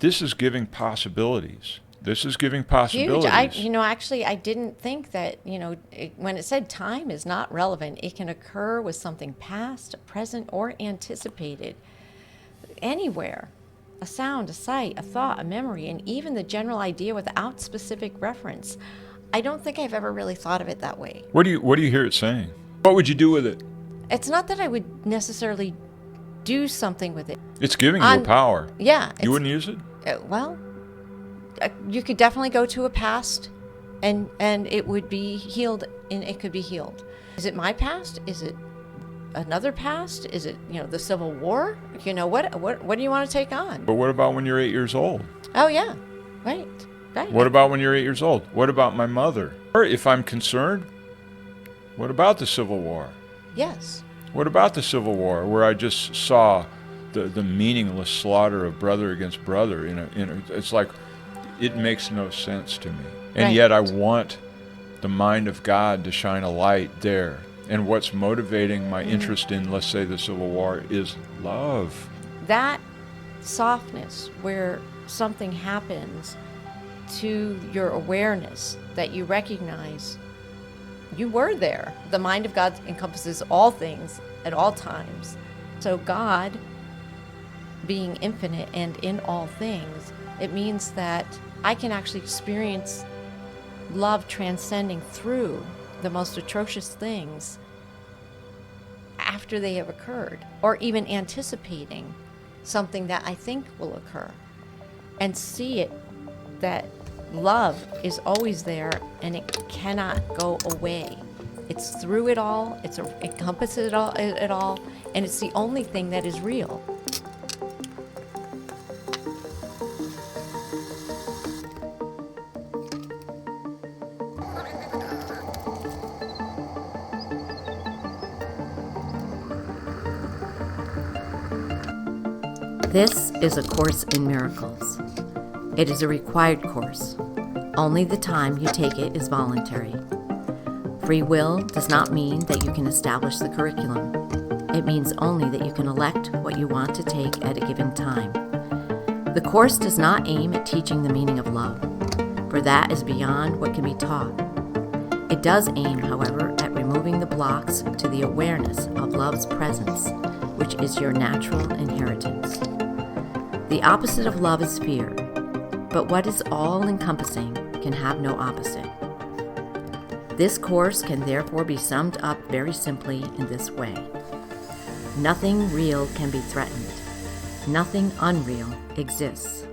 this is giving possibilities. This is giving possibilities. Huge. Actually, I didn't think that, when it said time is not relevant, it can occur with something past, present, or anticipated. Anywhere. A sound, a sight, a thought, a memory, and even the general idea without specific reference. I don't think I've ever really thought of it that way. What do you hear it saying? What would you do with it? It's not that I would necessarily do something with it. It's giving you a power. Yeah. You wouldn't use it? You could definitely go to a past and it would be healed, and it could be healed. Is it my past? Is it another past? Is it, the Civil War? What do you want to take on? But what about when you're 8 years old? Oh, yeah. Right. What about when you're 8 years old? What about my mother? Or if I'm concerned, what about the Civil War? Yes. What about the Civil War, where I just saw the meaningless slaughter of brother against brother? It's like, it makes no sense to me. And yet I want the mind of God to shine a light there. And what's motivating my interest in, let's say, the Civil War is love. That softness where something happens to your awareness, that you recognize you were there. The mind of God encompasses all things at all times. So God, being infinite and in all things, it means that I can actually experience love transcending through the most atrocious things after they have occurred, or even anticipating something that I think will occur, and see it that love is always there and it cannot go away. It's through it all, it encompasses it all, and it's the only thing that is real. This is A Course in Miracles. It is a required course. Only the time you take it is voluntary. Free will does not mean that you can establish the curriculum. It means only that you can elect what you want to take at a given time. The course does not aim at teaching the meaning of love, for that is beyond what can be taught. It does aim, however, at removing the blocks to the awareness of love's presence, which is your natural inheritance. The opposite of love is fear, but what is all-encompassing can have no opposite. This course can therefore be summed up very simply in this way. Nothing real can be threatened. Nothing unreal exists.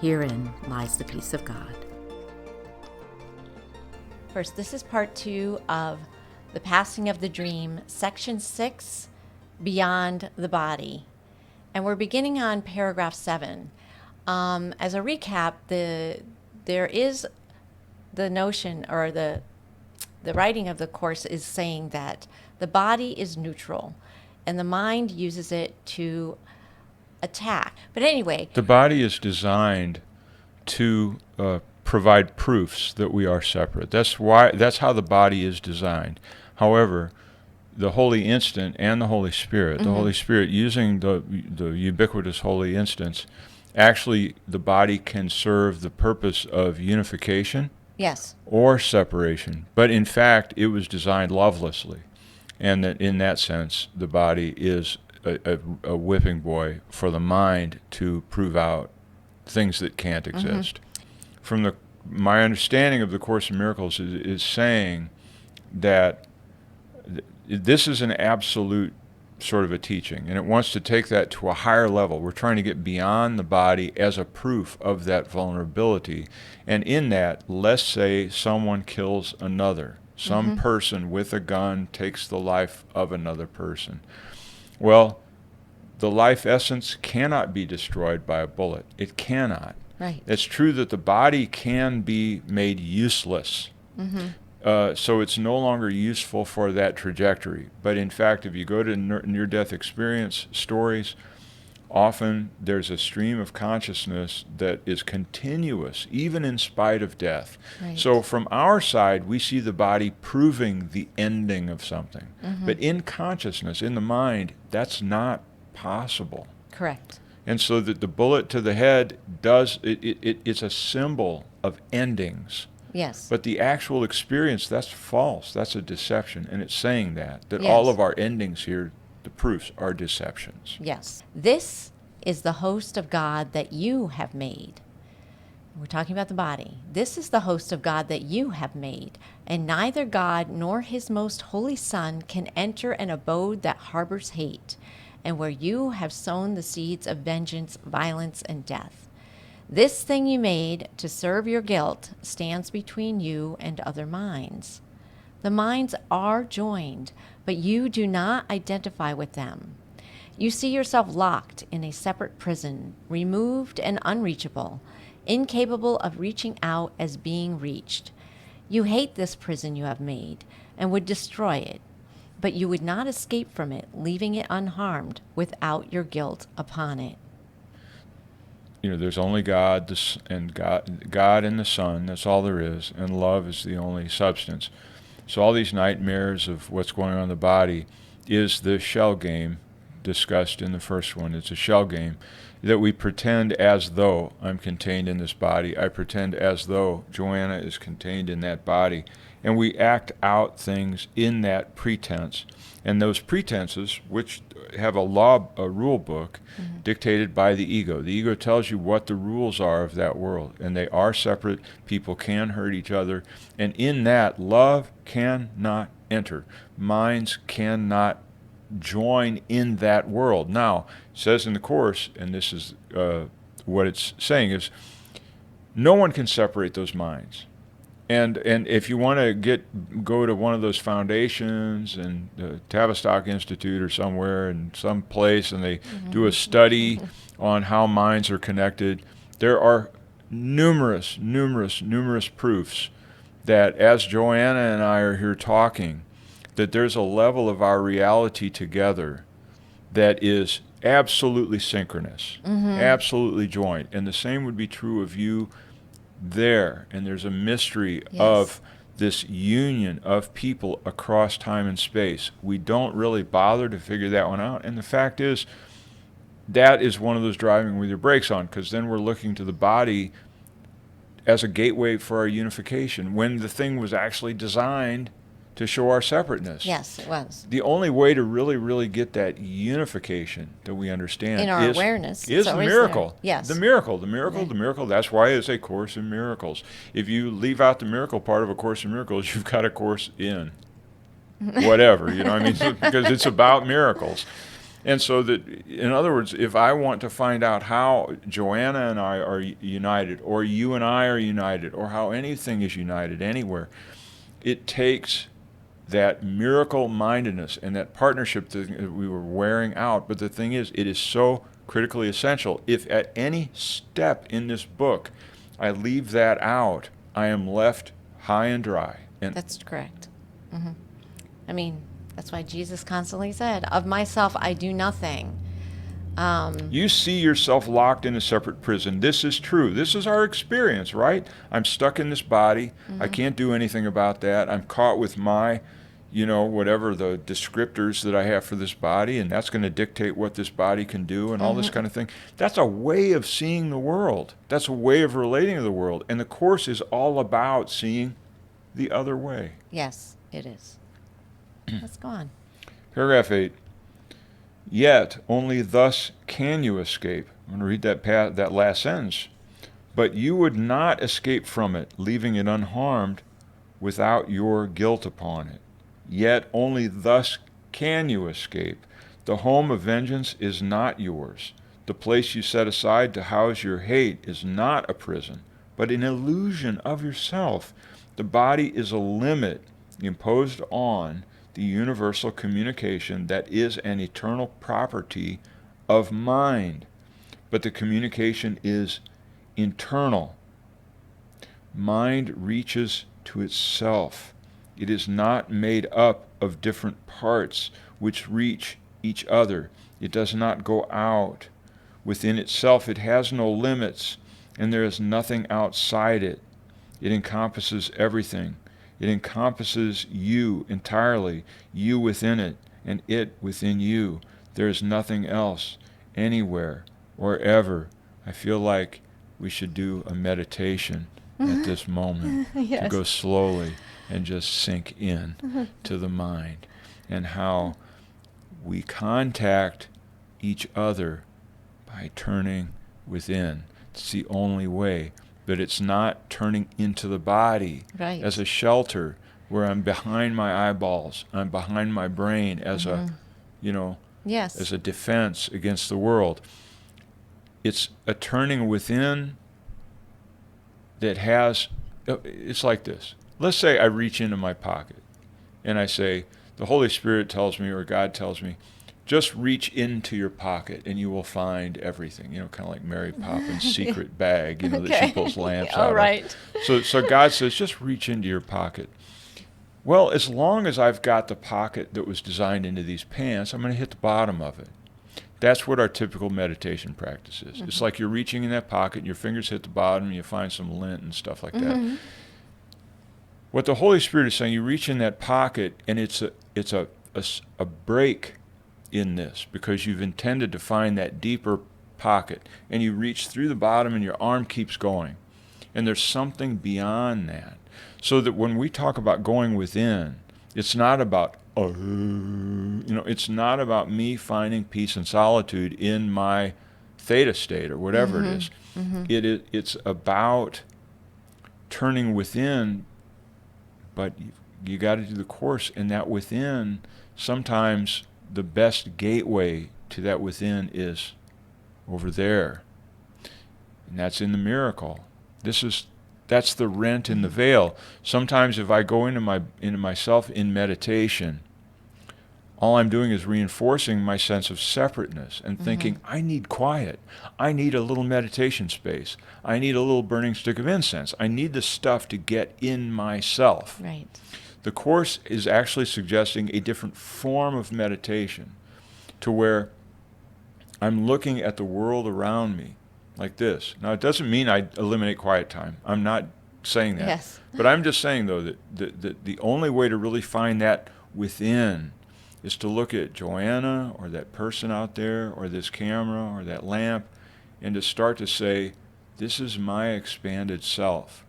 Herein lies the peace of God. First, this is part 2 of The Passing of the Dream, Section 6, Beyond the Body. And we're beginning on paragraph 7. As a recap, there is the notion, or the writing of the Course is saying that the body is neutral and the mind uses it to attack. But anyway, the body is designed to provide proofs that we are separate. That's how the body is designed. However, the Holy Instant and the Holy Spirit, the Holy Spirit using the ubiquitous Holy Instance, actually the body can serve the purpose of unification, yes, or separation. But in fact, it was designed lovelessly. And that in that sense, the body is a whipping boy for the mind to prove out things that can't exist. From my understanding of the Course in Miracles is saying that this is an absolute sort of a teaching, and it wants to take that to a higher level. We're trying to get beyond the body as a proof of that vulnerability. And in that, let's say someone kills another. Some person with a gun takes the life of another person. Well, the life essence cannot be destroyed by a bullet. It cannot. right. It's true that the body can be made useless. So it's no longer useful for that trajectory. But in fact, if you go to near-death experience stories, often there's a stream of consciousness that is continuous, even in spite of death. Right. So from our side, we see the body proving the ending of something. But in consciousness, in the mind, that's not possible. Correct. And so that the bullet to the head it's a symbol of endings. Yes. But the actual experience, that's false. That's a deception. And it's saying that Yes. all of our endings here, the proofs, are deceptions. Yes. This is the host of God that you have made. We're talking about the body. This is the host of God that you have made, and neither God nor his most holy Son can enter an abode that harbors hate, and where you have sown the seeds of vengeance, violence, and death. This thing you made to serve your guilt stands between you and other minds. The minds are joined, but you do not identify with them. You see yourself locked in a separate prison, removed and unreachable, incapable of reaching out as being reached. You hate this prison you have made and would destroy it, but you would not escape from it, leaving it unharmed without your guilt upon it. There's only God, God and the Son. That's all there is, and love is the only substance. So all these nightmares of what's going on in the body is the shell game discussed in the first one. It's a shell game that we pretend as though I'm contained in this body. I pretend as though Joanna is contained in that body. And we act out things in that pretense. And those pretenses, which have a rule book dictated by the ego. The ego tells you what the rules are of that world. And they are separate. People can hurt each other. And in that, love cannot enter. Minds cannot join in that world. Now, it says in the Course, and this is what it's saying, is no one can separate those minds. And if you want to go to one of those foundations and the Tavistock Institute or somewhere in some place, and they do a study on how minds are connected, there are numerous proofs that as Joanna and I are here talking, that there's a level of our reality together that is absolutely synchronous, absolutely joined. And the same would be true of you there. And there's a mystery of this union of people across time and space. We don't really bother to figure that one out. And the fact is, that is one of those driving with your brakes on, because then we're looking to the body as a gateway for our unification, when the thing was actually designed to show our separateness. Yes, it was. The only way to really get that unification that we understand in our awareness is the miracle. There. Yes. The miracle. That's why it's a Course in Miracles. If you leave out the miracle part of A Course in Miracles, you've got a course in whatever, because it's about miracles. And so that, in other words, if I want to find out how Joanna and I are united, or you and I are united, or how anything is united anywhere, it takes that miracle mindedness and that partnership that we were wearing out. But the thing is, it is so critically essential. If at any step in this book I leave that out, I am left high and dry. And that's correct. I mean, that's why Jesus constantly said, of myself I do nothing. You see yourself locked in a separate prison. This is true. This is our experience, right? I'm stuck in this body. I can't do anything about that. I'm caught with my, whatever the descriptors that I have for this body, and that's going to dictate what this body can do and all this kind of thing. That's a way of seeing the world. That's a way of relating to the world. And the Course is all about seeing the other way. Yes, it is. Let's go on. Paragraph 8. Yet only thus can you escape. I'm going to read that last sentence. But you would not escape from it, leaving it unharmed without your guilt upon it. Yet only thus can you escape. The home of vengeance is not yours. The place you set aside to house your hate is not a prison, but an illusion of yourself. The body is a limit imposed on the universal communication that is an eternal property of mind. But the communication is internal. Mind reaches to itself. It is not made up of different parts which reach each other. It does not go out. Within itself it has no limits, and there is nothing outside it. It encompasses everything. It encompasses you entirely, you within it, and it within you. There is nothing else, anywhere, or ever, I feel like we should do a meditation at this moment Yes. to go slowly and just sink in to the mind, and how we contact each other by turning within. It's the only way, but it's not turning into the body Right. as a shelter where I'm behind my eyeballs, I'm behind my brain as a, Yes. as a defense against the world. It's a turning within that has, it's like this. Let's say I reach into my pocket and I say, the Holy Spirit tells me, or God tells me, just reach into your pocket and you will find everything. Kind of like Mary Poppins' secret bag, that she pulls lamps out All right. of. So God says, just reach into your pocket. Well, as long as I've got the pocket that was designed into these pants, I'm going to hit the bottom of it. That's what our typical meditation practice is. It's like you're reaching in that pocket and your fingers hit the bottom and you find some lint and stuff like that. What the Holy Spirit is saying, you reach in that pocket and it's a break in this, because you've intended to find that deeper pocket, and you reach through the bottom and your arm keeps going. And there's something beyond that. So that when we talk about going within, it's not about, it's not about me finding peace and solitude in my theta state or whatever it is. It's about turning within, but you got to do the course, and that within, sometimes the best gateway to that within is over there, and that's in the miracle. That's the rent in the veil. Sometimes if I go into myself in meditation, all I'm doing is reinforcing my sense of separateness and thinking, I need quiet. I need a little meditation space. I need a little burning stick of incense. I need the stuff to get in myself. Right. The Course is actually suggesting a different form of meditation, to where I'm looking at the world around me like this. Now, it doesn't mean I eliminate quiet time. I'm not saying that. Yes. But I'm just saying, though, that the only way to really find that within is to look at Joanna or that person out there or this camera or that lamp, and to start to say, this is my expanded self.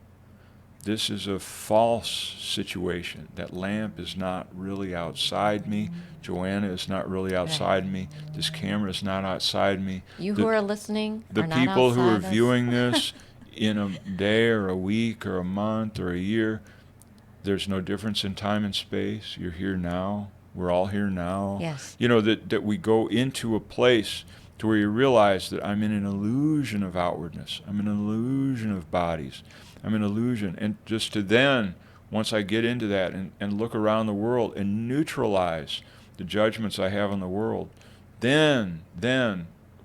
This is a false situation. That lamp is not really outside me. Joanna is not really outside me. This camera is not outside me. You who are listening The are not people who are outside us. viewing this in a day or a week or a month or a year, there's no difference in time and space. You're here now. We're all here now. Yes. That we go into a place to where you realize that I'm in an illusion of outwardness. I'm in an illusion of bodies. I'm an illusion. And just to then, once I get into that and look around the world and neutralize the judgments I have on the world, then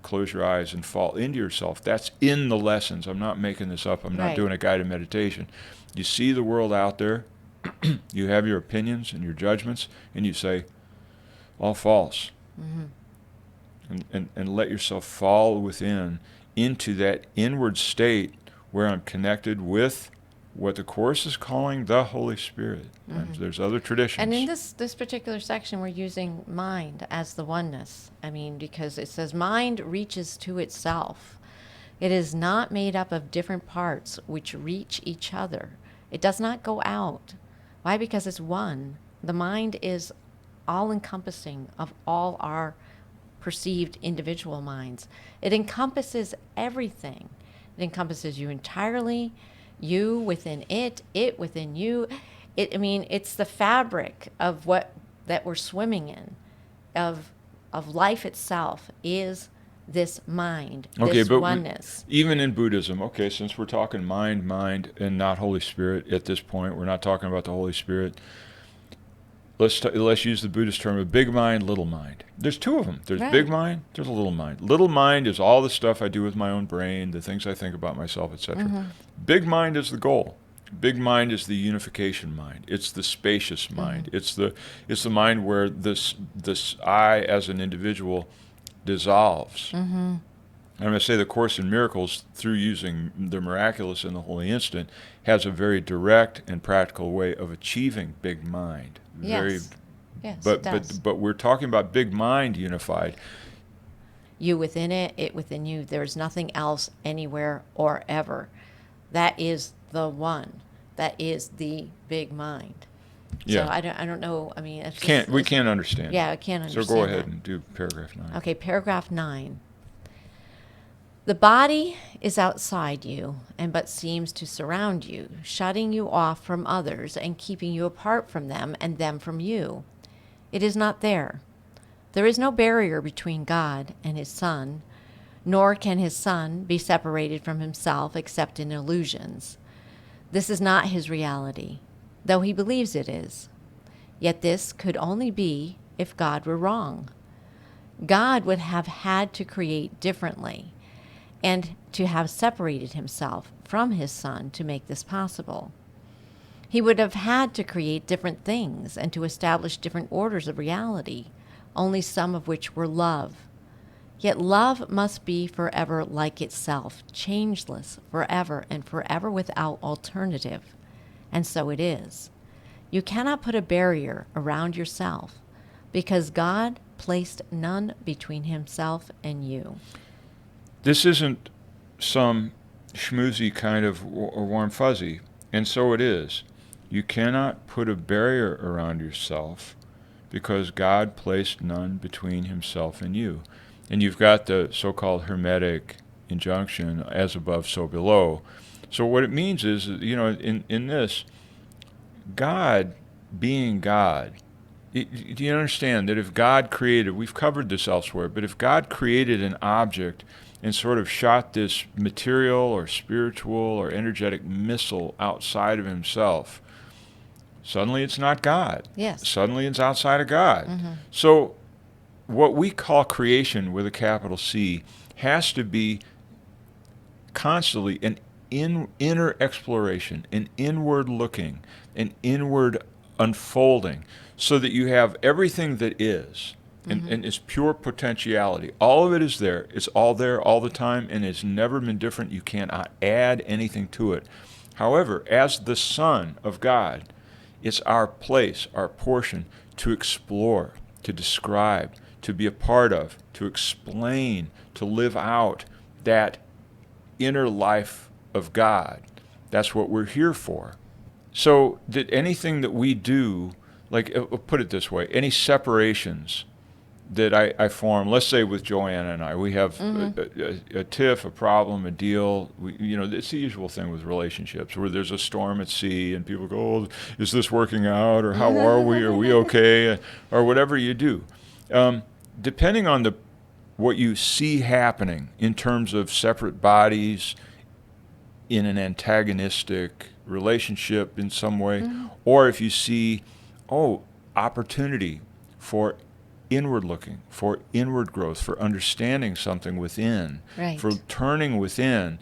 close your eyes and fall into yourself. That's in the lessons. I'm not making this up. I'm not Right. doing a guided meditation. You see the world out there. You have your opinions and your judgments, and you say, all false. And let yourself fall within into that inward state where I'm connected with what the Course is calling the Holy Spirit. There's other traditions. And in this particular section, we're using mind as the oneness. Because it says mind reaches to itself. It is not made up of different parts which reach each other. It does not go out. Why? Because it's one. The mind is all-encompassing of all our perceived individual minds. It encompasses everything. It encompasses you entirely, you within it within you. It's the fabric of that we're swimming in, of life itself is this mind, this oneness. Even in Buddhism, since we're talking mind, and not Holy Spirit at this point, we're not talking about the Holy Spirit. Let's use the Buddhist term of big mind, little mind. There's two of them. There's Right. big mind, there's a little mind. Little mind is all the stuff I do with my own brain, the things I think about myself, etc. Big mind is the goal. Big mind is the unification mind. It's the spacious mind. It's the mind where this I as an individual dissolves. I'm going to say the Course in Miracles, through using the miraculous in the holy instant, has a very direct and practical way of achieving big mind. Yes. Yes, it does. But we're talking about big mind unified. You within it within you. There's nothing else anywhere or ever. That is the one. That is the big mind. Yeah. So I don't know. I mean, We can't understand. Yeah, I can't understand. So go ahead that. and do paragraph 9. Okay, paragraph 9. The body is outside you and but seems to surround you, shutting you off from others and keeping you apart from them and them from you. It is not there. There is no barrier between God and his Son, nor can his Son be separated from himself except in illusions. This is not his reality, though he believes it is. Yet this could only be if God were wrong. God would have had to create differently and to have separated himself from his Son to make this possible. He would have had to create different things and to establish different orders of reality, only some of which were love. Yet love must be forever like itself, changeless, forever and forever without alternative. And so it is. You cannot put a barrier around yourself because God placed none between himself and you. This isn't some schmoozy kind of warm fuzzy, and so it is. You cannot put a barrier around yourself because God placed none between himself and you. And you've got the so-called hermetic injunction, as above, so below. So what it means is, in this, God being God, do you understand that if God created, we've covered this elsewhere, but if God created an object and sort of shot this material or spiritual or energetic missile outside of himself, suddenly it's not God. Yes. Suddenly it's outside of God. Mm-hmm. So what we call creation with a capital C has to be constantly an inner exploration, an inward looking, an inward unfolding, so that you have everything that is, and is pure potentiality. All of it is there. It's all there all the time, and it's never been different. You cannot add anything to it. However, as the Son of God, it's our place, our portion, to explore, to describe, to be a part of, to explain, to live out that inner life of God. That's what we're here for. So that anything that we do, like, put it this way, any separations that I form, let's say with Joanna and I, we have a tiff, a problem, a deal. It's the usual thing with relationships where there's a storm at sea and people go, oh, is this working out? Or how are we? Are we okay? Or whatever you do. Depending on what you see happening in terms of separate bodies in an antagonistic relationship in some way, or if you see, opportunity for inward looking, for inward growth, for understanding something within, right, for turning within,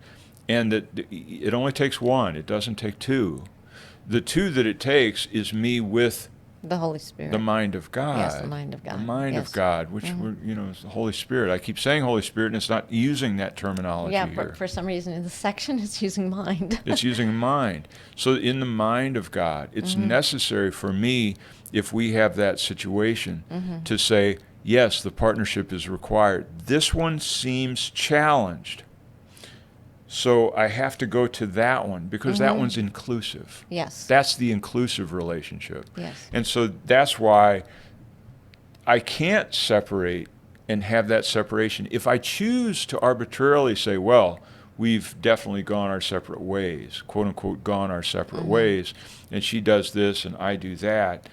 and that it only takes one, it doesn't take two. The two that it takes is me with the Holy Spirit. The mind of God. Yes, the mind of God. The mind yes. of God, which is the Holy Spirit. I keep saying Holy Spirit, and it's not using that terminology here. here. For some reason in the section it's using mind. It's using mind. So in the mind of God, it's necessary for me, if we have that situation, to say, yes, the partnership is required. This one seems challenged. So I have to go to that one because that one's inclusive. Yes. That's the inclusive relationship. Yes. And so that's why I can't separate and have that separation. If I choose to arbitrarily say, well, we've definitely gone our separate ways, quote unquote, gone our separate ways, and she does this and I do that,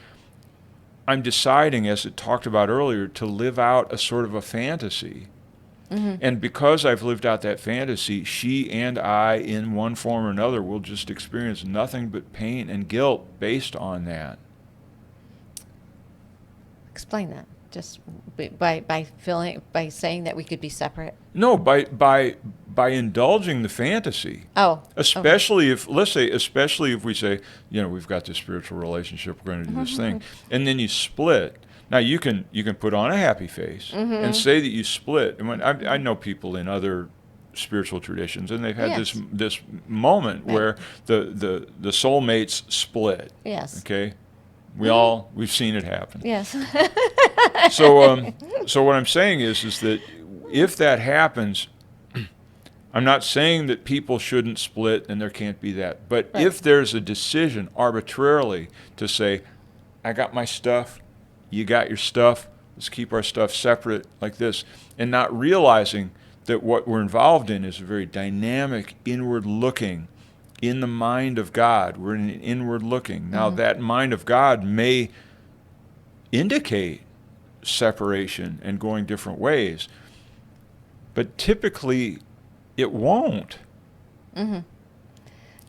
I'm deciding, as it talked about earlier, to live out a sort of a fantasy. And because I've lived out that fantasy, she and I, in one form or another, will just experience nothing but pain and guilt based on that. Explain that. Just by saying that we could be separate. No, by indulging the fantasy. Oh. Especially if we say, we've got this spiritual relationship, we're going to do this thing, and then you split. Now you can put on a happy face and say that you split. And when I know people in other spiritual traditions, and they've had this moment where the soulmates split. Yes. Okay, we've seen it happen. Yes. So what I'm saying is that if that happens, I'm not saying that people shouldn't split and there can't be that. But Right. if there's a decision arbitrarily to say, I got my stuff, you got your stuff, let's keep our stuff separate like this, and not realizing that what we're involved in is a very dynamic, inward looking, in the mind of God. We're in an inward looking. Now, that mind of God may indicate separation and going different ways, but typically it won't. Yeah,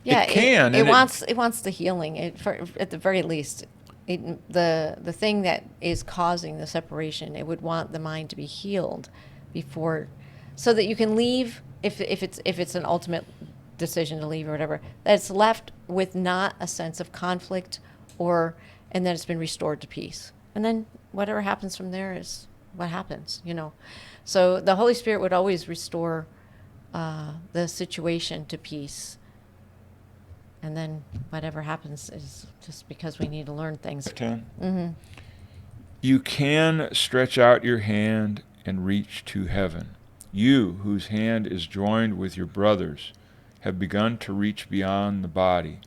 it can. It wants the healing. At the very least, the thing that is causing the separation, it would want the mind to be healed before, so that you can leave. If it's an ultimate decision to leave or whatever, that it's left with not a sense of conflict, and then it's been restored to peace. And then whatever happens from there is what happens. So the Holy Spirit would always restore the situation to peace. And then whatever happens is just because we need to learn things. 10. You can stretch out your hand and reach to heaven. You, whose hand is joined with your brother's, have begun to reach beyond the body,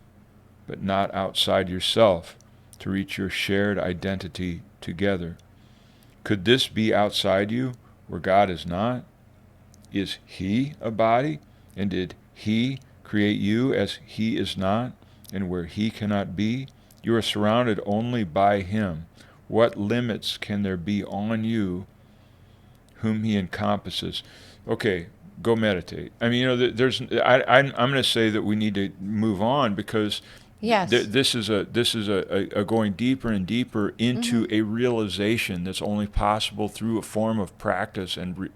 but not outside yourself, to reach your shared identity together. Could this be outside you, where God is not? Is He a body? And did He create you as He is not, and where He cannot be? You are surrounded only by Him. What limits can there be on you, whom He encompasses? Okay, go meditate. I mean, I'm going to say that we need to move on, because Yes. this is a going deeper and deeper into a realization that's only possible through a form of practice and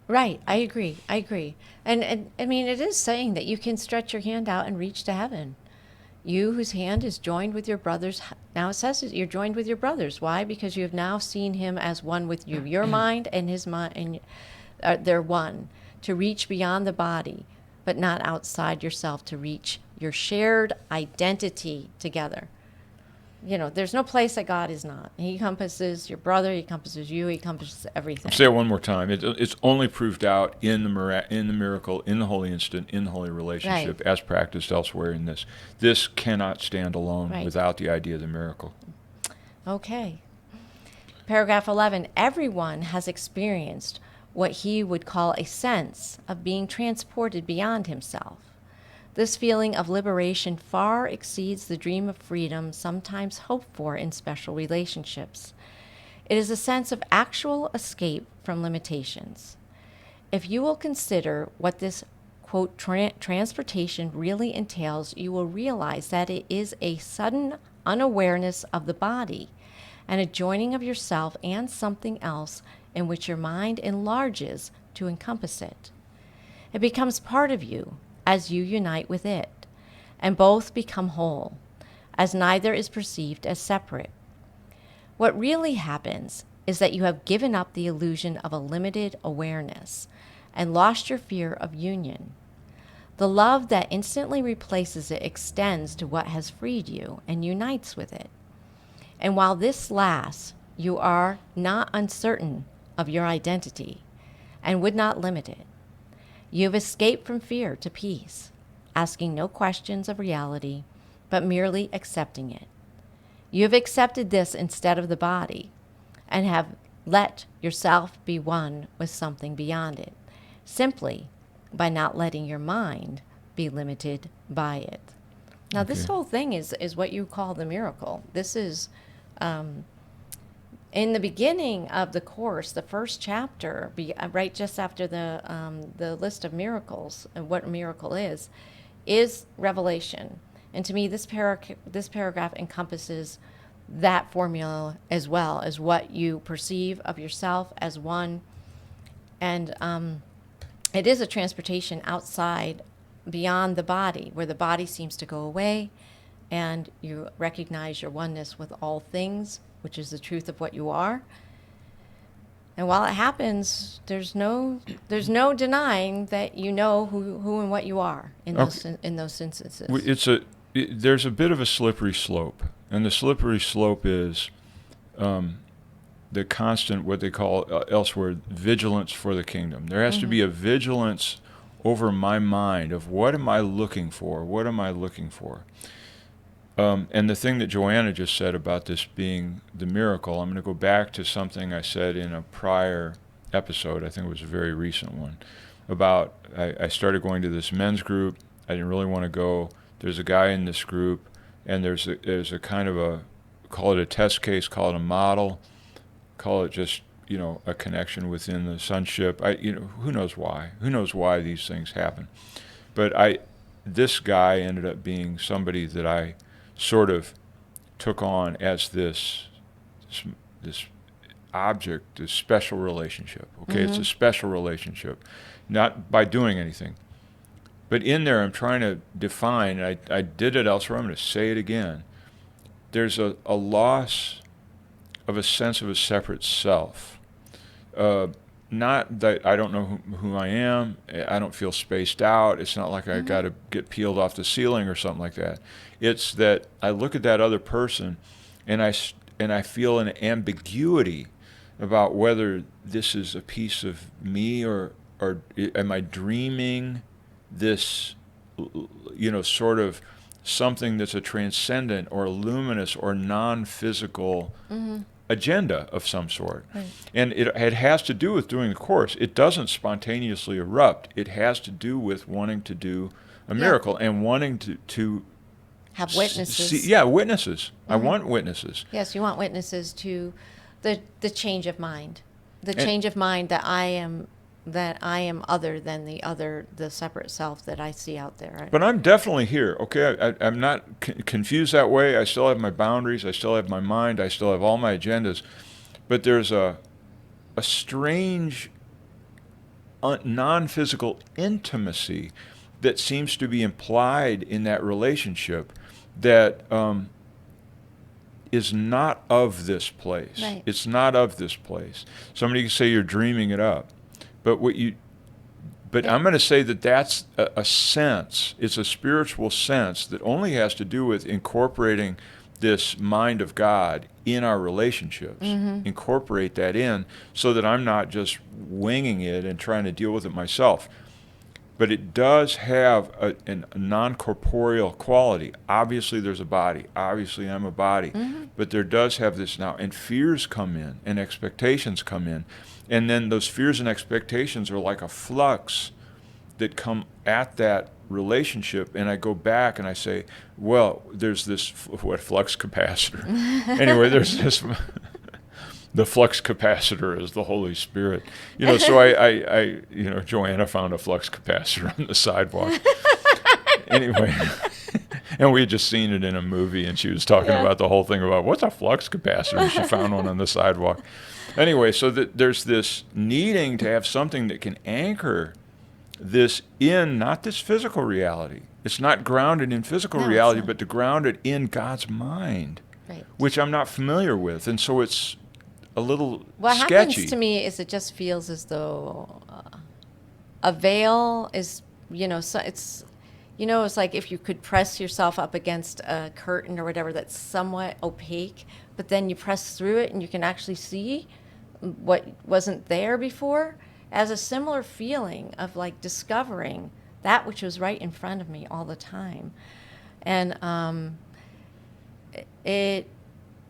Right, I agree. And I mean, it is saying that you can stretch your hand out and reach to heaven. You whose hand is joined with your brother's. Now it says that you're joined with your brother's. Why? Because you have now seen him as one with you. Your mind and his mind, and they're one. To reach beyond the body, but not outside yourself, to reach your shared identity together. There's no place that God is not. He encompasses your brother, he encompasses you, he encompasses everything. Say it one more time. It's only proved out in the miracle, in the holy instant, in the holy relationship, Right. as practiced elsewhere in this. This cannot stand alone Right. without the idea of the miracle. Okay. Paragraph 11. Everyone has experienced what he would call a sense of being transported beyond himself. This feeling of liberation far exceeds the dream of freedom sometimes hoped for in special relationships. It is a sense of actual escape from limitations. If you will consider what this, quote, transportation really entails, you will realize that it is a sudden unawareness of the body and a joining of yourself and something else in which your mind enlarges to encompass it. It becomes part of you as you unite with it, and both become whole, as neither is perceived as separate. What really happens is that you have given up the illusion of a limited awareness and lost your fear of union. The love that instantly replaces it extends to what has freed you and unites with it. And while this lasts, you are not uncertain of your identity and would not limit it. You have escaped from fear to peace, asking no questions of reality, but merely accepting it. You have accepted this instead of the body, and have let yourself be one with something beyond it, simply by not letting your mind be limited by it. Now, this whole thing is what you call the miracle. This is, in the beginning of the course, the first chapter, right just after the list of miracles and what a miracle is revelation. And to me, this paragraph encompasses that formula as well as what you perceive of yourself as one. And it is a transportation outside, beyond the body, where the body seems to go away, and you recognize your oneness with all things, which is the truth of what you are. And while it happens, there's no denying that you know who and what you are in those instances. There's a bit of a slippery slope, and the slippery slope is the constant, what they call elsewhere, vigilance for the kingdom. There has to be a vigilance over my mind of what am I looking for? What am I looking for? And the thing that Joanna just said about this being the miracle, I'm going to go back to something I said in a prior episode, I think it was a very recent one, about I started going to this men's group. I didn't really want to go. There's a guy in this group, and there's a kind of a, call it a test case, call it a model, call it just, a connection within the sonship. Who knows why? Who knows why these things happen? But this guy ended up being somebody that I sort of took on as this object, this special relationship. Okay, it's a special relationship, not by doing anything. But in there, I'm trying to define, and I did it elsewhere, I'm going to say it again. There's a loss of a sense of a separate self. Not that I don't know who I am. I don't feel spaced out. It's not like I got to get peeled off the ceiling or something like that. It's that I look at that other person, and I feel an ambiguity about whether this is a piece of me or am I dreaming this, sort of something that's a transcendent or luminous or non-physical agenda of some sort. Right. And it has to do with doing the course. It doesn't spontaneously erupt. It has to do with wanting to do a miracle and wanting to have witnesses. Witnesses. I want witnesses. Yes, you want witnesses to the change of mind. The change of mind that I am other than the separate self that I see out there. But I'm definitely here, okay? I'm not confused that way. I still have my boundaries. I still have my mind. I still have all my agendas. But there's a strange non-physical intimacy that seems to be implied in that relationship that is not of this place. Right. It's not of this place. Somebody can say you're dreaming it up. But I'm going to say that that's a sense. It's a spiritual sense that only has to do with incorporating this mind of God in our relationships. Incorporate that in so that I'm not just winging it and trying to deal with it myself. But it does have a non-corporeal quality. Obviously, there's a body. Obviously, I'm a body. But there does have this now. And fears come in and expectations come in. And then those fears and expectations are like a flux that come at that relationship. And I go back and I say, well, there's this, flux capacitor? Anyway, there's this, the flux capacitor is the Holy Spirit. So I Joanna found a flux capacitor on the sidewalk. Anyway, and we had just seen it in a movie, and she was talking about the whole thing about what's a flux capacitor. She found one on the sidewalk. Anyway, so there's this needing to have something that can anchor this in, not this physical reality. It's not grounded in physical reality, but to ground it in God's mind, which I'm not familiar with. And so it's a little sketchy. What happens to me is it just feels as though a veil is, so it's like if you could press yourself up against a curtain or whatever that's somewhat opaque, but then you press through it and you can actually see what wasn't there before, as a similar feeling of like discovering that which was right in front of me all the time. And it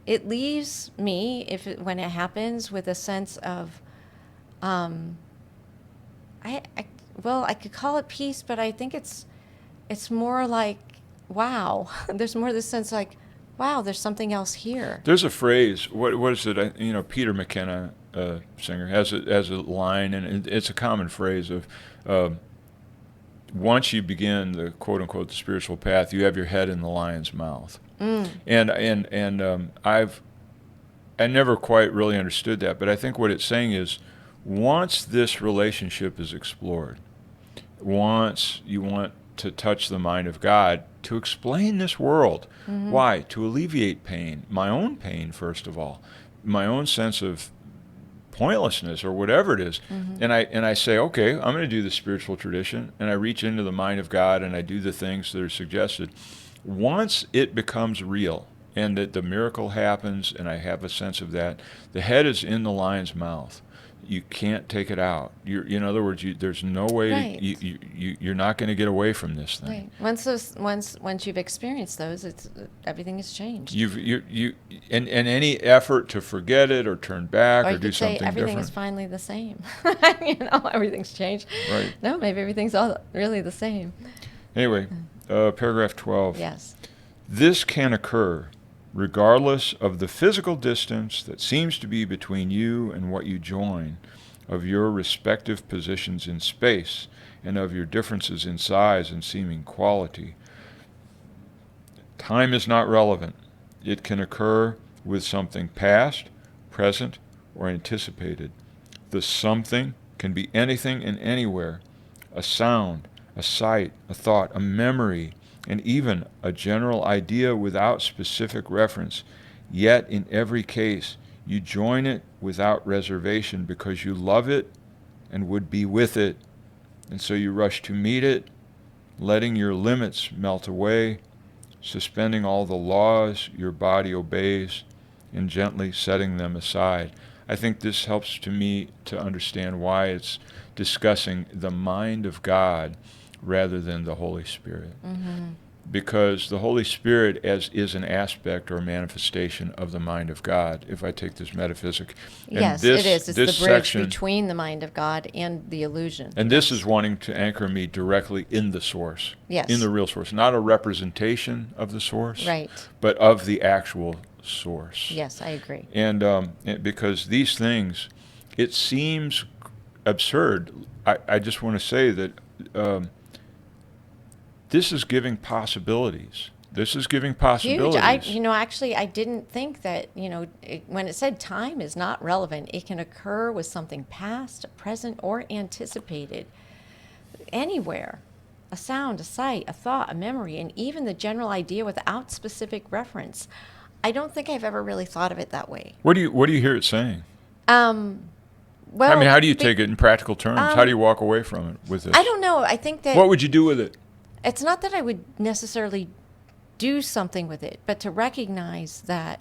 leaves me, when it happens, with a sense of I could call it peace, but I think it's more like, wow. There's more this sense like, wow, there's something else here. There's a phrase. What is it? Peter McKenna, singer, has a line, and it's a common phrase of, once you begin the quote unquote the spiritual path, you have your head in the lion's mouth. And I never quite really understood that, but I think what it's saying is, once this relationship is explored, once you want to touch the mind of God to explain this world. Why? To alleviate pain, my own pain, first of all, my own sense of pointlessness or whatever it is. And I say, okay, I'm going to do the spiritual tradition, and I reach into the mind of God and I do the things that are suggested. Once it becomes real, and that the miracle happens, and I have a sense of that. The head is in the lion's mouth. You can't take it out. In other words, there's no way Right. you're not going to get away from this thing. Right. Once you've experienced those, everything has changed. And any effort to forget it or turn back Or or you do could say something everything different. is finally the same. Everything's changed. Right. No, maybe everything's all really the same. Anyway, paragraph 12. Yes. This can occur regardless of the physical distance that seems to be between you and what you join, of your respective positions in space, and of your differences in size and seeming quality. Time is not relevant. It can occur with something past, present, or anticipated. The something can be anything and anywhere: a sound, a sight, a thought, a memory, and even a general idea without specific reference. Yet in every case, you join it without reservation because you love it and would be with it. And so you rush to meet it, letting your limits melt away, suspending all the laws your body obeys, and gently setting them aside. I think this helps to me to understand why it's discussing the mind of God rather than the Holy Spirit. Mm-hmm. Because the Holy Spirit is an aspect or manifestation of the mind of God, if I take this metaphysic. And Yes, this, it is. It's this the bridge section, between the mind of God and the illusion. and this is wanting to anchor me directly in the source, Yes. in the real source, not a representation of the source, Right. but of the actual source. Yes, I agree. And because these things, it seems absurd. I just want to say that this is giving possibilities. This is giving possibilities. Huge. Actually, I didn't think that, when it said time is not relevant, it can occur with something past, present, or anticipated. Anywhere. A sound, a sight, a thought, a memory, and even the general idea without specific reference. I don't think I've ever really thought of it that way. What do you hear it saying? Well, I mean, how do you take it in practical terms? How do you walk away from it with this? I don't know. I think that What would you do with it? it's not that I would necessarily do something with it, but to recognize that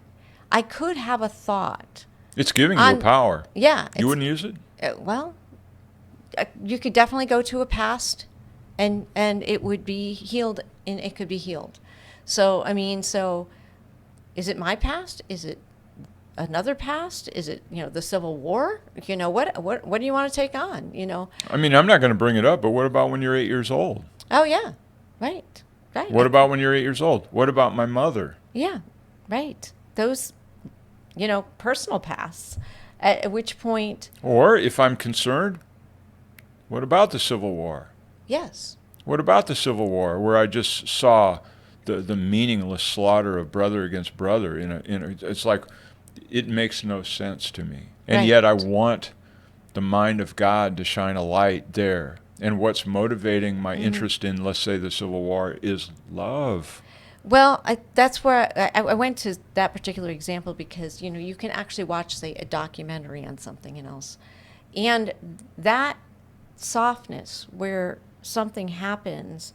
I could have a thought. It's giving you a power. Yeah. You wouldn't use it? You could definitely go to a past and it would be healed, and it could be healed. So, is it my past? Is it another past? Is it, the Civil War? What do you want to take on, I mean, I'm not going to bring it up, but what about when you're 8 years old? Oh, yeah. Right. What about when you're 8 years old? What about my mother? Yeah, right. Those, personal pasts, at which point... Or, if I'm concerned, what about the Civil War? Yes. What about the Civil War, where I just saw the meaningless slaughter of brother against brother? It's like, it makes no sense to me. And yet I want the mind of God to shine a light there. And what's motivating my interest in, let's say, the Civil War is love. Well, that's where I went to that particular example because, you can actually watch, say, a documentary on something else. And that softness where something happens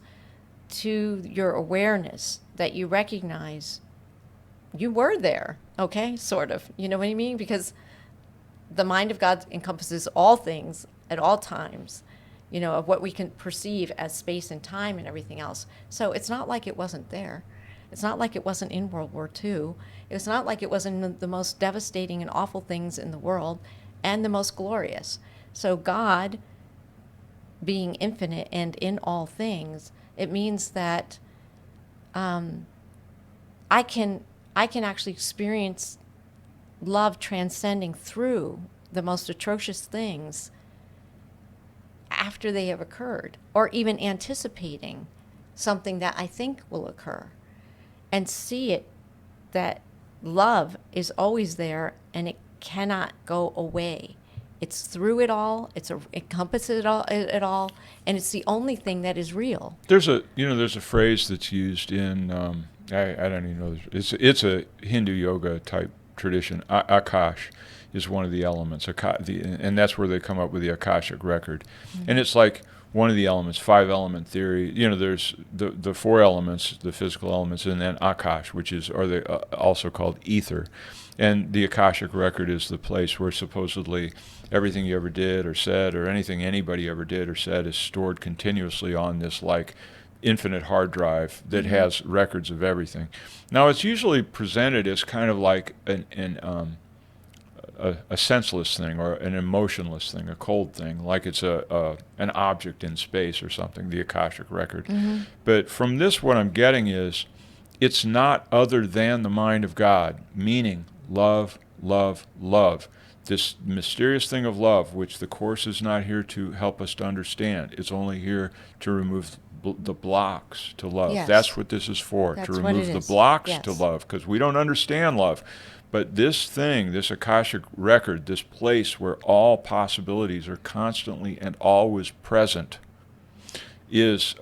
to your awareness that you recognize you were there, okay, sort of. You know what I mean? Because the mind of God encompasses all things at all times. Of what we can perceive as space and time and everything else. So it's not like it wasn't there. It's not like it wasn't in World War II. It's not like it wasn't the most devastating and awful things in the world and the most glorious. So God, being infinite and in all things, it means that I can actually experience love transcending through the most atrocious things after they have occurred, or even anticipating something that I think will occur, and see it that love is always there and it cannot go away. It's through it all. It encompasses it all, and it's the only thing that is real. There's a phrase that's used in I don't even know. It's a Hindu yoga type tradition. Akash is one of the elements, and that's where they come up with the Akashic record. Mm-hmm. And it's like one of the elements, 5-element theory. There's the 4 elements, the physical elements, and then Akash, which is, or they also called ether. And the Akashic record is the place where supposedly everything you ever did or said, or anything anybody ever did or said, is stored continuously on this like infinite hard drive that has records of everything. Now it's usually presented as kind of like a senseless thing, or an emotionless thing, a cold thing, like it's an object in space or something, the Akashic record. But from this, what I'm getting is it's not other than the mind of God, meaning love, love, love. This mysterious thing of love, which the Course is not here to help us to understand. It's only here to remove the blocks to love. Yes. That's what this is for, That's to what remove it the is. blocks Yes. to love, because we don't understand love. But this thing, this Akashic record, this place where all possibilities are constantly and always present, is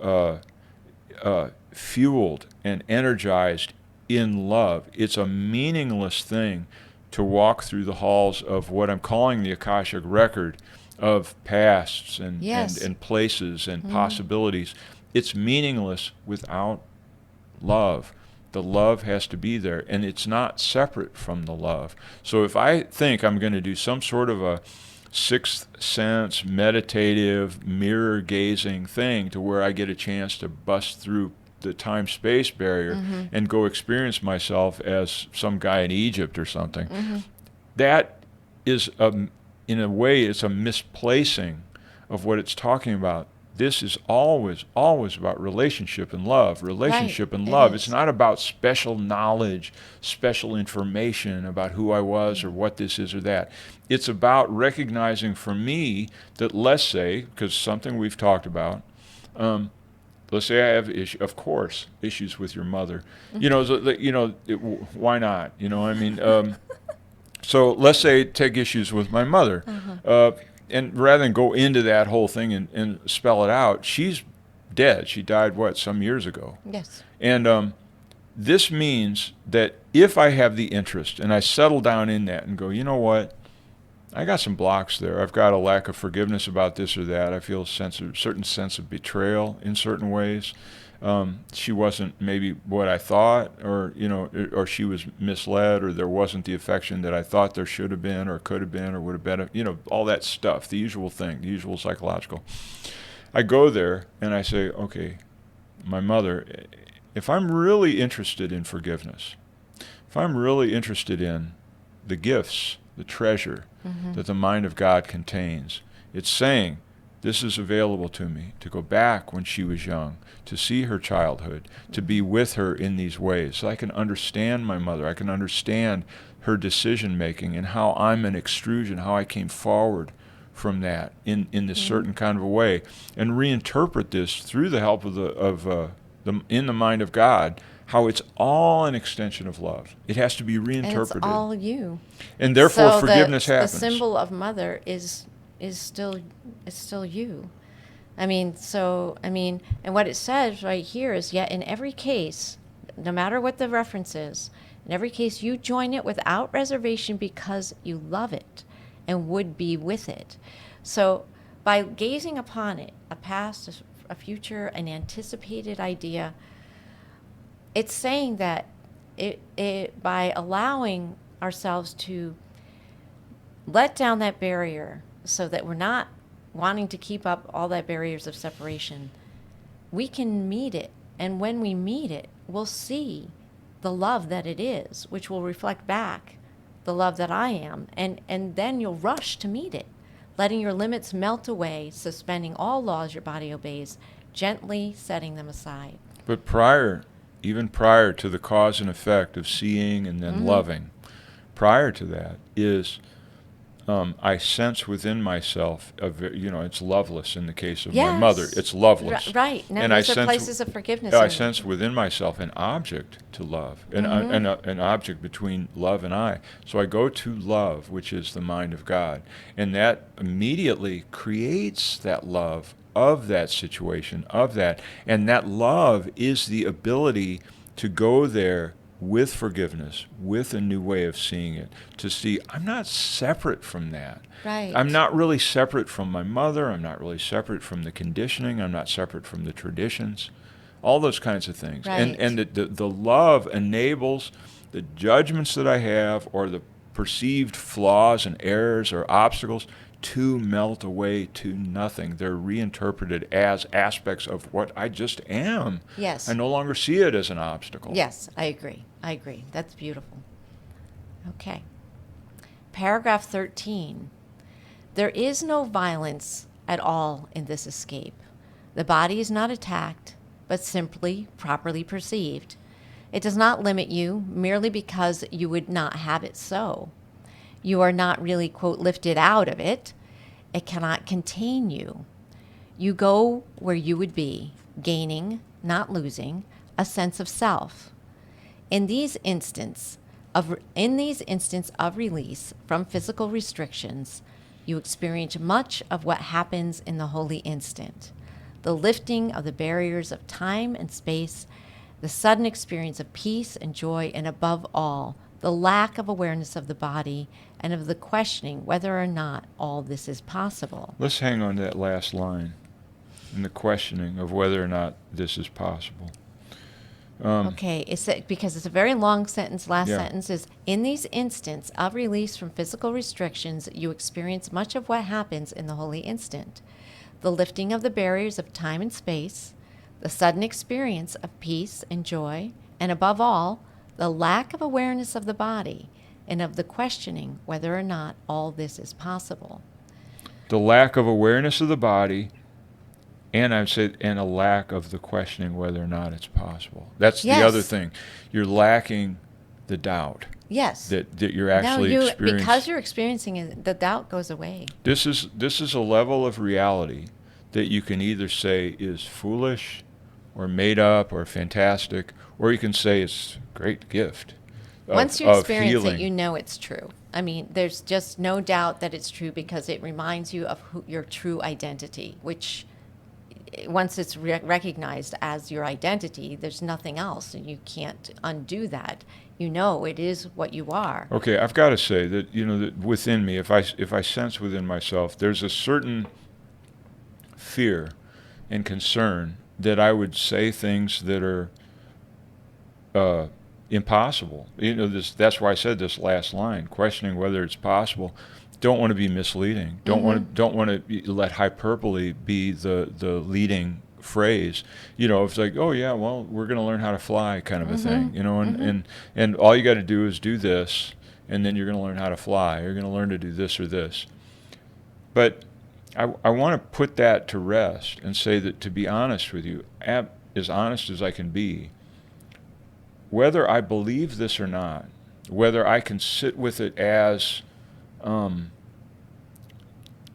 fueled and energized in love. It's a meaningless thing to walk through the halls of what I'm calling the Akashic record of pasts and, Yes. and places and possibilities. It's meaningless without love. The love has to be there, and it's not separate from the love. So if I think I'm going to do some sort of a sixth sense, meditative, mirror-gazing thing to where I get a chance to bust through the time-space barrier and go experience myself as some guy in Egypt or something, that is, in a way, it's a misplacing of what it's talking about. This is always, always about relationship and love. Relationship and It love. is. It's not about special knowledge, special information about who I was or what this is or that. It's about recognizing for me that, let's say, because something we've talked about, let's say I have issues with your mother. Why not? I mean, so let's say take issues with my mother. And rather than go into that whole thing and spell it out, she's dead. She died, some years ago. Yes. And this means that if I have the interest and I settle down in that and go, you know what, I got some blocks there. I've got a lack of forgiveness about this or that. I feel a certain sense of betrayal in certain ways. She wasn't maybe what I thought, or she was misled, or there wasn't the affection that I thought there should have been, or could have been, or would have been. All that stuff, the usual thing, the usual psychological. I go there and I say, okay, my mother, if I'm really interested in forgiveness, if I'm really interested in the gifts, the treasure that the mind of God contains, it's saying, this is available to me, to go back when she was young, to see her childhood, to be with her in these ways, so I can understand my mother, I can understand her decision-making and how I'm an extrusion, how I came forward from that in this certain kind of a way, and reinterpret this through the help of in the mind of God, how it's all an extension of love. It has to be reinterpreted. And it's all you. And therefore So forgiveness the happens. The symbol of mother is still you. And what it says right here is, yet in every case, no matter what the reference is, in every case you join it without reservation because you love it and would be with it. So by gazing upon it, a past, a future, an anticipated idea, it's saying that it by allowing ourselves to let down that barrier so that we're not wanting to keep up all that barriers of separation, we can meet it. And when we meet it, we'll see the love that it is, which will reflect back the love that I am. And then you'll rush to meet it, letting your limits melt away, suspending all laws your body obeys, gently setting them aside. But even prior to the cause and effect of seeing and then loving, prior to that is I sense within myself, it's loveless in the case of my mother. It's loveless. Right. Now and these are places of forgiveness. I sense within myself an object to love, an object between love and I. So I go to love, which is the mind of God. And that immediately creates that love of that situation, of that. And that love is the ability to go there with forgiveness, with a new way of seeing it, to see I'm not separate from that. Right. I'm not really separate from my mother. I'm not really separate from the conditioning. I'm not separate from the traditions. All those kinds of things. Right. And the love enables the judgments that I have or the perceived flaws and errors or obstacles to melt away to nothing. They're reinterpreted as aspects of what I just am. Yes. I no longer see it as an obstacle. Yes, I agree. That's beautiful. Okay. Paragraph 13. There is no violence at all in this escape. The body is not attacked, but simply properly perceived. It does not limit you merely because you would not have it so. You are not really, quote, lifted out of it. It cannot contain you. You go where you would be, gaining, not losing, a sense of self. In these instances of release from physical restrictions, you experience much of what happens in the holy instant. The lifting of the barriers of time and space, the sudden experience of peace and joy, and above all, the lack of awareness of the body and of the questioning whether or not all this is possible. Let's hang on to that last line, and the questioning of whether or not this is possible. Okay, because it's a very long sentence. Last Yeah. sentence is, in these instants of release from physical restrictions, you experience much of what happens in the holy instant. The lifting of the barriers of time and space, the sudden experience of peace and joy, and above all, the lack of awareness of the body and of the questioning whether or not all this is possible. The lack of awareness of the body, and I'd say, and a lack of the questioning whether or not it's possible. That's Yes. the other thing. You're lacking the doubt Yes. that you're actually experiencing. Because you're experiencing it, the doubt goes away. This is a level of reality that you can either say is foolish or made up or fantastic, or you can say it's a great gift Once you of experience healing. it, you know it's true. I mean, there's just no doubt that it's true because it reminds you of your true identity, which once it's recognized as your identity, there's nothing else, and you can't undo that. You know it is what you are. Okay, I've got to say that, that within me, if I sense within myself, there's a certain fear and concern that I would say things that are impossible. That's why I said this last line, questioning whether it's possible. Don't want to be misleading. Don't want to let hyperbole be the leading phrase. It's like, oh yeah, well, we're going to learn how to fly, kind of a thing. And all you got to do is do this, and then you're going to learn how to fly. You're going to learn to do this or this. But I want to put that to rest and say that, to be honest with you, as honest as I can be, whether I believe this or not, whether I can sit with it as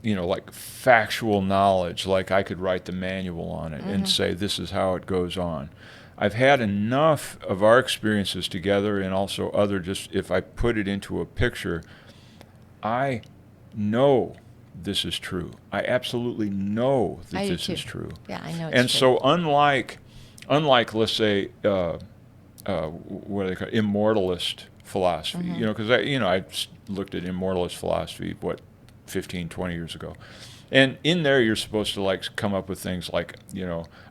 like factual knowledge, like I could write the manual on it and say this is how it goes on. I've had enough of our experiences together, and also other, just if I put it into a picture, I know this is true. I absolutely know that this is true. Yeah, I know it's and true. so unlike let's say what do they call it? Immortalist philosophy, because I looked at immortalist philosophy 15, 20 years ago. And in there, you're supposed to come up with things like,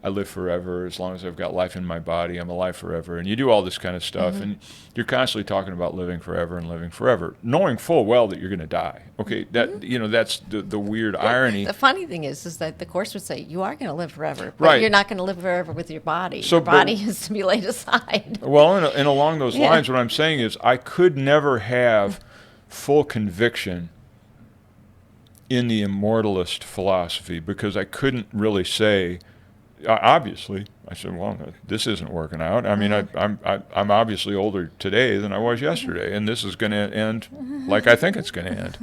I live forever. As long as I've got life in my body, I'm alive forever. And you do all this kind of stuff. And you're constantly talking about living forever, knowing full well that you're going to die. Okay, that's the weird irony. The funny thing is that the Course would say you are going to live forever, but Right. you're not going to live forever with your body. So, your body is to be laid aside. Well, and along those Yeah. lines, what I'm saying is I could never have full conviction in the immortalist philosophy, because I couldn't really say, obviously, I said, well, this isn't working out. I mean, I'm obviously older today than I was yesterday, and this is going to end like I think it's going to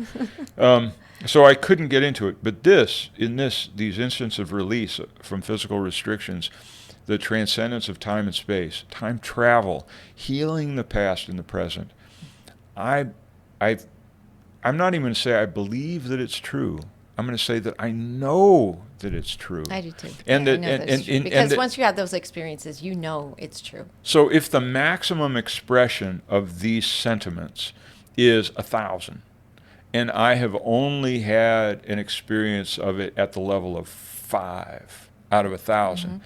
end. So I couldn't get into it. But these instances of release from physical restrictions, the transcendence of time and space, time travel, healing the past and the present, I'm not even going to say I believe that it's true. I'm going to say that I know that it's true. I do too. And I that, know that's true. Because once you have those experiences, you know it's true. So if the maximum expression of these sentiments is 1,000, and I have only had an experience of it at the level of 5 out of 1,000,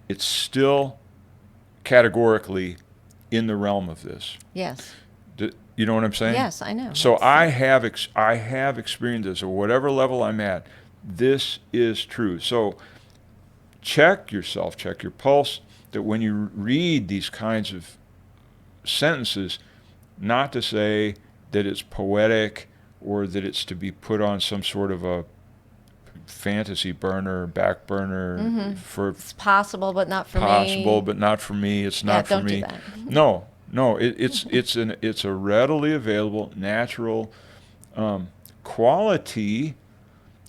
it's still categorically in the realm of this. Yes. You know what I'm saying? Yes, I know. So I have experienced this at whatever level I'm at. This is true. So check yourself, check your pulse, that when you read these kinds of sentences, not to say that it's poetic or that it's to be put on some sort of a fantasy burner, back burner for it's possible, but not for me. Possible, but not for me. It's not for me. Don't do that. No. It's a readily available, natural quality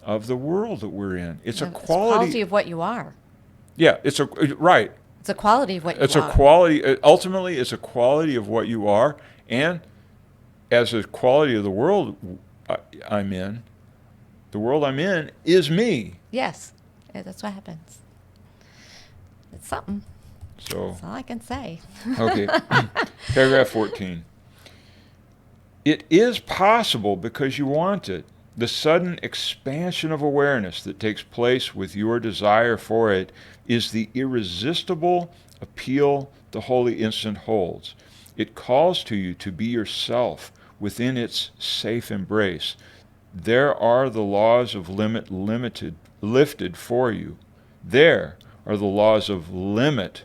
of the world that we're in. It's a quality of what you are. Yeah, right. It's a quality of what you are. It's a quality. Ultimately, it's a quality of what you are, and as a quality of the world I'm in. The world I'm in is me. Yes, that's what happens. It's something. So that's all I can say. Okay. Paragraph 14. It is possible because you want it. The sudden expansion of awareness that takes place with your desire for it is the irresistible appeal the holy instant holds. It calls to you to be yourself within its safe embrace. There are the laws of limit lifted for you. There are the laws of limit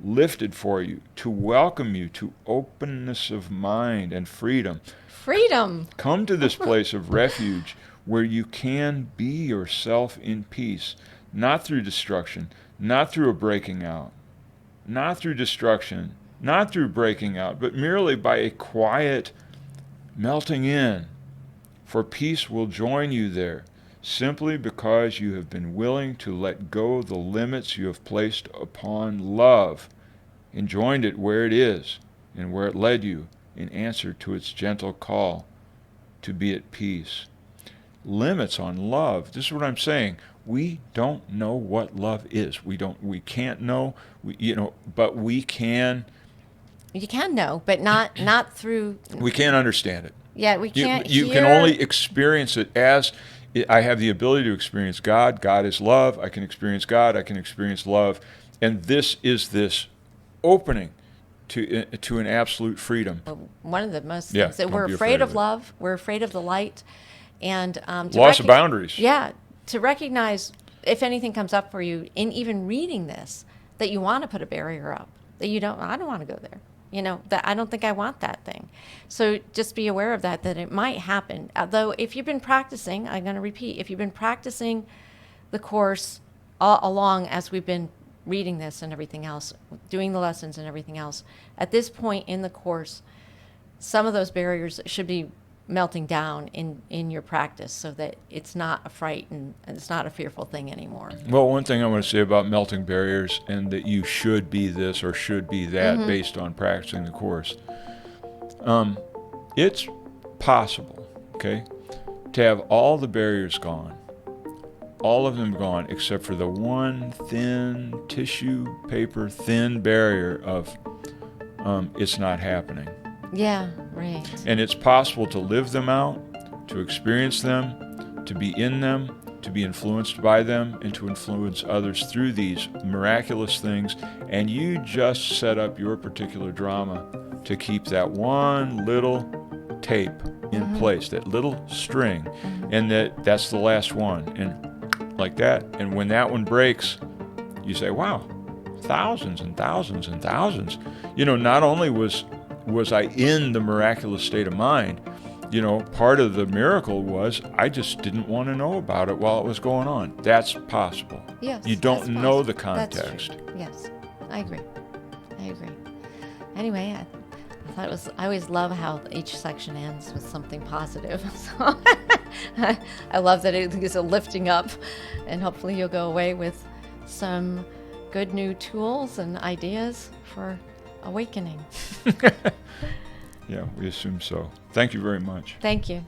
lifted for you to welcome you to openness of mind and freedom. Freedom! Come to this place of refuge where you can be yourself in peace, not through destruction, not through a breaking out, not through destruction, not through breaking out, but merely by a quiet melting in. For peace will join you there, simply because you have been willing to let go the limits you have placed upon love, and joined it where it is, and where it led you, in answer to its gentle call to be at peace. Limits on love. This is what I'm saying. We don't know what love is. We can't know. But we can. You can know, but not through. We can't understand it. Yeah, we can't. You can only experience it as I have the ability to experience God. God is love. I can experience God. I can experience love, and this is this opening to an absolute freedom. One of the most things that we're afraid of love. We're afraid of the light, and loss of boundaries. Yeah, to recognize if anything comes up for you in even reading this, that you want to put a barrier up, that you don't. I don't want to go there. That I don't think I want that thing. So just be aware of that it might happen. Although if you've been practicing, I'm going to repeat, if you've been practicing the course all along as we've been reading this and everything else, doing the lessons and everything else, at this point in the course, some of those barriers should be melting down in your practice so that it's not a fright and it's not a fearful thing anymore. Well, one thing I want to say about melting barriers and that you should be this or should be that based on practicing the course. It's possible, okay, to have all the barriers gone, all of them gone except for the one thin tissue paper thin barrier of it's not happening. Yeah, right. And it's possible to live them out, to experience them, to be in them, to be influenced by them, and to influence others through these miraculous things. And you just set up your particular drama to keep that one little tape in place, that little string, and that's the last one. And like that. And when that one breaks, you say, wow, thousands and thousands and thousands. Not only was I in the miraculous state of mind, part of the miracle was I just didn't want to know about it while it was going on. That's possible. Yes. You don't know the context. That's true. Yes, I agree. Anyway, I always love how each section ends with something positive. So I love that it is a lifting up, and hopefully you'll go away with some good new tools and ideas for awakening. Yeah, we assume so. Thank you very much. Thank you.